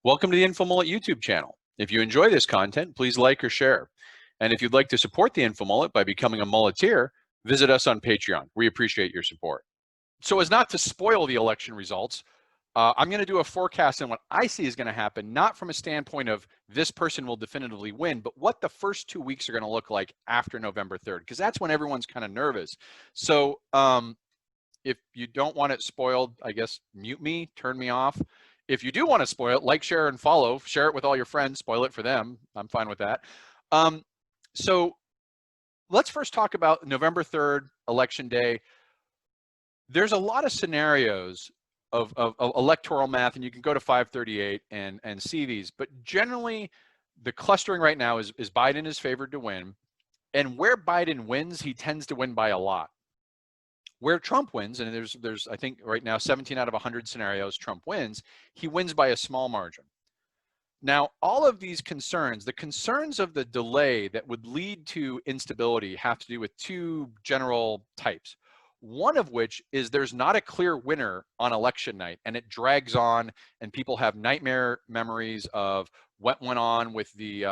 Welcome to the InfoMullet YouTube channel. If you enjoy this content, please like or share. And if you'd like to support the InfoMullet by becoming a mulleteer, visit us on Patreon. We appreciate your support. So as not to spoil the election results, I'm going to do a forecast on what I see is going to happen, not from a standpoint of this person will definitively win, but what the first 2 weeks are going to look like after November 3rd, because that's when everyone's kind of nervous. So if you don't want it spoiled, I guess mute me, turn me off. If you do want to spoil it, like, share, and follow. Share it with all your friends. Spoil it for them. I'm fine with that. So let's first talk about November 3rd, Election Day. There's a lot of scenarios of electoral math, and you can go to 538 and see these. But generally, the clustering right now is Biden is favored to win. And where Biden wins, he tends to win by a lot. Where Trump wins, and there's I think right now 17 out of 100 scenarios Trump wins, he wins by a small margin. Now, all of these concerns, the concerns of the delay that would lead to instability have to do with two general types. One of which is there's not a clear winner on election night, and it drags on, and people have nightmare memories of what went on with the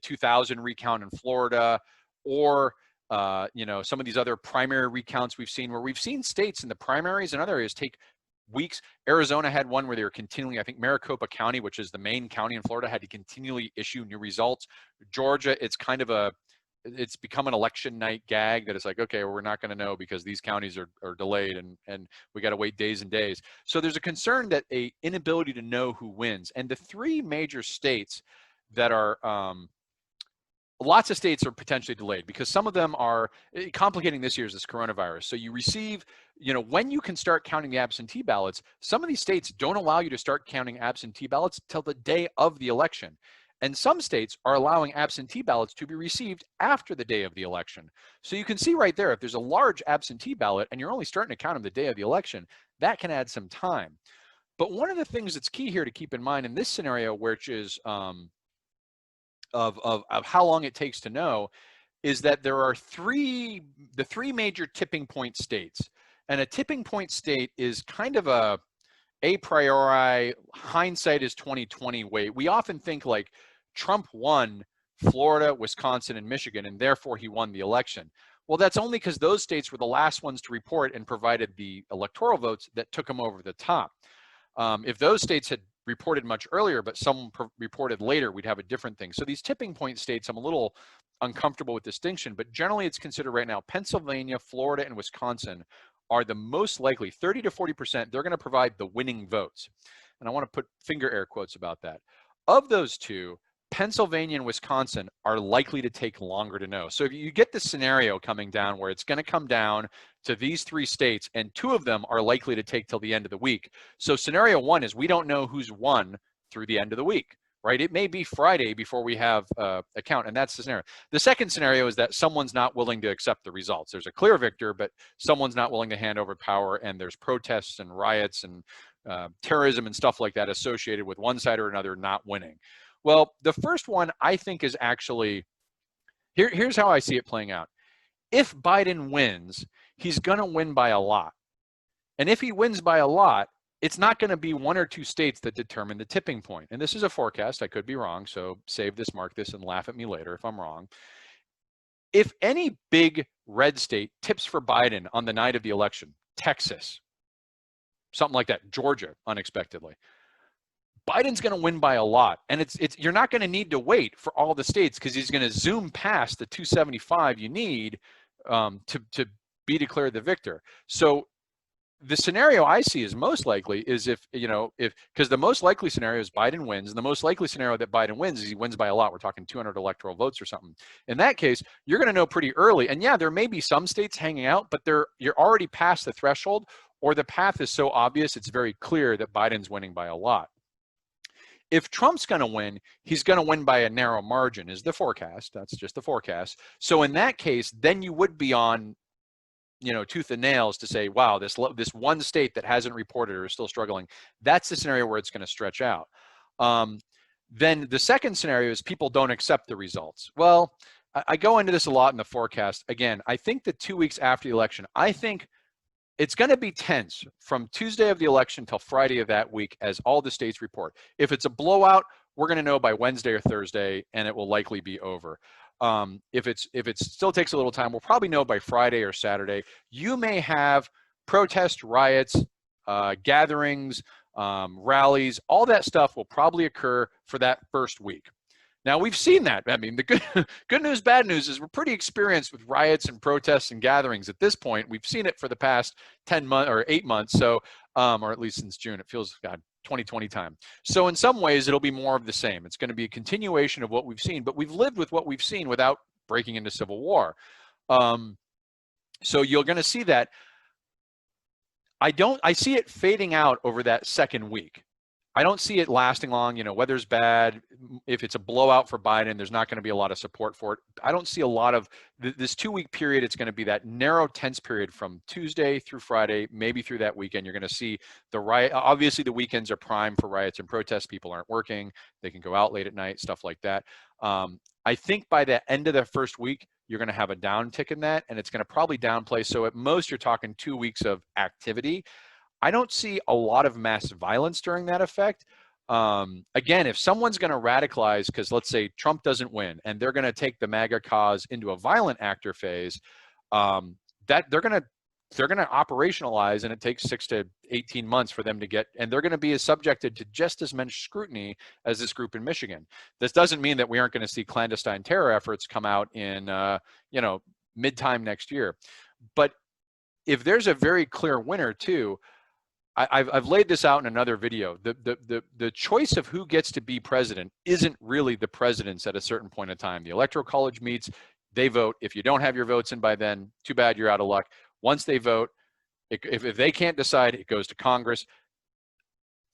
2000 recount in Florida, or some of these other primary recounts we've seen, where we've seen states in the primaries and other areas take weeks. Arizona had one where they were continually, I think Maricopa County, which is the main county in Florida, had to continually issue new results. Georgia, it's become an election night gag that it's like, okay, well, we're not going to know because these counties are delayed and we got to wait days and days. So there's a concern that a inability to know who wins. And the three major states that are, lots of states are potentially delayed because some of them are complicating this year's this coronavirus. So you receive, when you can start counting the absentee ballots, some of these states don't allow you to start counting absentee ballots till the day of the election. And some states are allowing absentee ballots to be received after the day of the election. So you can see right there, if there's a large absentee ballot and you're only starting to count them the day of the election, that can add some time. But one of the things that's key here to keep in mind in this scenario, which is of how long it takes to know, is that there are the three major tipping point states. And a tipping point state is kind of a priori, hindsight is 2020 way. We often think like Trump won Florida, Wisconsin, and Michigan, and therefore he won the election. Well, that's only because those states were the last ones to report and provided the electoral votes that took him over the top. If those states had reported much earlier, but some reported later, we'd have a different thing. So these tipping point states, I'm a little uncomfortable with distinction, but generally it's considered right now, Pennsylvania, Florida, and Wisconsin are the most likely, 30 to 40%, they're gonna provide the winning votes. And I wanna put finger air quotes about that. Of those two, Pennsylvania and Wisconsin are likely to take longer to know. So if you get this scenario coming down where it's gonna come down to these three states, and two of them are likely to take till the end of the week. So scenario one is we don't know who's won through the end of the week, right? It may be Friday before we have a count, and that's the scenario. The second scenario is that someone's not willing to accept the results. There's a clear victor, but someone's not willing to hand over power, and there's protests and riots and terrorism and stuff like that associated with one side or another not winning. Well, the first one I think is actually, here's how I see it playing out. If Biden wins, he's going to win by a lot. And if he wins by a lot, it's not going to be one or two states that determine the tipping point. And this is a forecast. I could be wrong. So save this, mark this, and laugh at me later if I'm wrong. If any big red state tips for Biden on the night of the election, Texas, something like that, Georgia, unexpectedly, Biden's going to win by a lot. And you're not going to need to wait for all the states because he's going to zoom past the 275 you need to be declared the victor. So the scenario I see is most likely is because the most likely scenario is Biden wins, and the most likely scenario that Biden wins is he wins by a lot. We're talking 200 electoral votes or something. In that case, you're going to know pretty early. And yeah, there may be some states hanging out, but you're already past the threshold, or the path is so obvious it's very clear that Biden's winning by a lot. If Trump's going to win, he's going to win by a narrow margin is the forecast. That's just the forecast. So in that case, then you would be on, tooth and nails to say, wow, this one state that hasn't reported or is still struggling, that's the scenario where it's going to stretch out. Then the second scenario is people don't accept the results. Well, I go into this a lot in the forecast. Again, I think that 2 weeks after the election, I think it's going to be tense from Tuesday of the election till Friday of that week as all the states report. If it's a blowout, we're going to know by Wednesday or Thursday, and it will likely be over. If it still takes a little time, we'll probably know by Friday or Saturday. You may have protests, riots, gatherings, rallies, all that stuff will probably occur for that first week. Now, we've seen that. I mean, the good news, bad news is we're pretty experienced with riots and protests and gatherings at this point. We've seen it for the past 10 months or 8 months, so, or at least since June. It feels, God, 2020 time. So in some ways, it'll be more of the same. It's going to be a continuation of what we've seen, but we've lived with what we've seen without breaking into civil war. So you're going to see that. I see it fading out over that second week. I don't see it lasting long. You know, weather's bad. If it's a blowout for Biden, there's not going to be a lot of support for it. I don't see a lot of this 2-week period. It's going to be that narrow, tense period from Tuesday through Friday, maybe through that weekend. You're going to see the riot. Obviously, the weekends are prime for riots and protests. People aren't working. They can go out late at night, stuff like that. I think by the end of the first week, you're going to have a downtick in that, and it's going to probably downplay. So at most, you're talking 2 weeks of activity. I don't see a lot of mass violence during that effect. Again, if someone's going to radicalize, because let's say Trump doesn't win, and they're going to take the MAGA cause into a violent actor phase, that they're going to operationalize, and it takes 6 to 18 months for them to get, and they're going to be subjected to just as much scrutiny as this group in Michigan. This doesn't mean that we aren't going to see clandestine terror efforts come out in, mid-time next year. But if there's a very clear winner too, I've laid this out in another video. The choice of who gets to be president isn't really the president's at a certain point in time. The Electoral College meets, they vote. If you don't have your votes in by then, too bad, you're out of luck. Once they vote, if they can't decide, it goes to Congress.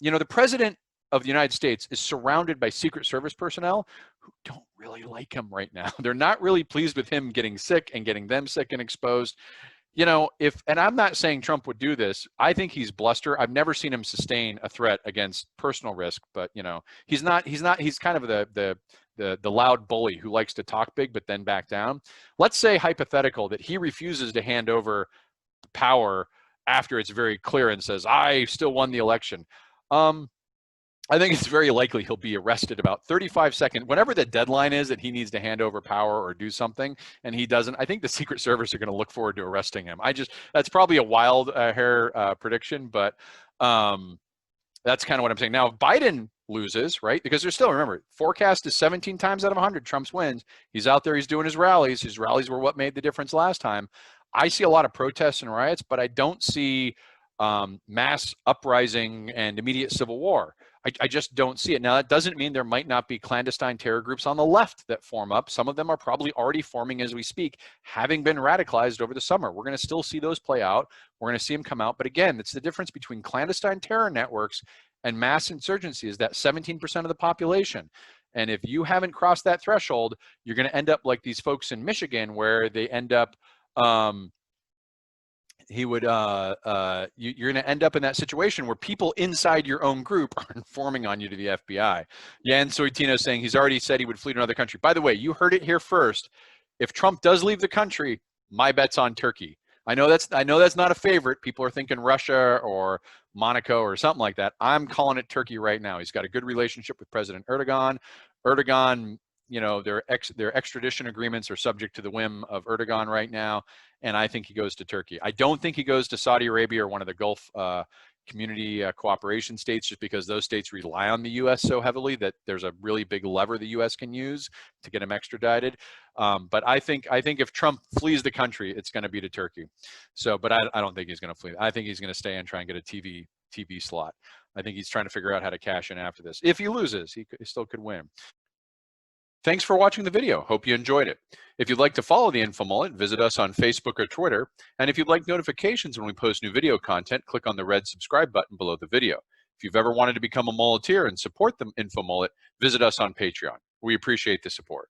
You know, the president of the United States is surrounded by Secret Service personnel who don't really like him right now. They're not really pleased with him getting sick and getting them sick and exposed. You know, and I'm not saying Trump would do this. I think he's bluster. I've never seen him sustain a threat against personal risk, but you know, he's kind of the loud bully who likes to talk big but then back down. Let's say hypothetical that he refuses to hand over power after it's very clear and says, I still won the election. I think it's very likely he'll be arrested about 35 seconds, whenever the deadline is that he needs to hand over power or do something, and he doesn't. I think the Secret Service are going to look forward to arresting him. That's probably a wild hair prediction, but that's kind of what I'm saying. Now, if Biden loses, right, because there's still, remember, forecast is 17 times out of 100, Trump's wins. He's out there, he's doing his rallies. His rallies were what made the difference last time. I see a lot of protests and riots, but I don't see mass uprising and immediate civil war. I just don't see it. Now, that doesn't mean there might not be clandestine terror groups on the left that form up. Some of them are probably already forming as we speak, having been radicalized over the summer. We're going to still see those play out. We're going to see them come out. But again, it's the difference between clandestine terror networks and mass insurgency is that 17% of the population. And if you haven't crossed that threshold, you're going to end up like these folks in Michigan where they end up you're going to end up in that situation where people inside your own group are informing on you to the FBI. Jan Soitino is saying he's already said he would flee to another country. By the way, you heard it here first. If Trump does leave the country, my bet's on Turkey. I know that's not a favorite. People are thinking Russia or Monaco or something like that. I'm calling it Turkey right now. He's got a good relationship with President Erdogan. Erdogan, you know, their extradition agreements are subject to the whim of Erdogan right now, and I think he goes to Turkey. I don't think he goes to Saudi Arabia or one of the Gulf community cooperation states, just because those states rely on the U.S. so heavily that there's a really big lever the U.S. can use to get him extradited. But I think if Trump flees the country, it's going to be to Turkey. So, but I don't think he's going to flee. I think he's going to stay and try and get a TV slot. I think he's trying to figure out how to cash in after this. If he loses, he still could win. Thanks for watching the video. Hope you enjoyed it. If you'd like to follow the InfoMullet, visit us on Facebook or Twitter. And if you'd like notifications when we post new video content, click on the red subscribe button below the video. If you've ever wanted to become a mulleteer and support the InfoMullet, visit us on Patreon. We appreciate the support.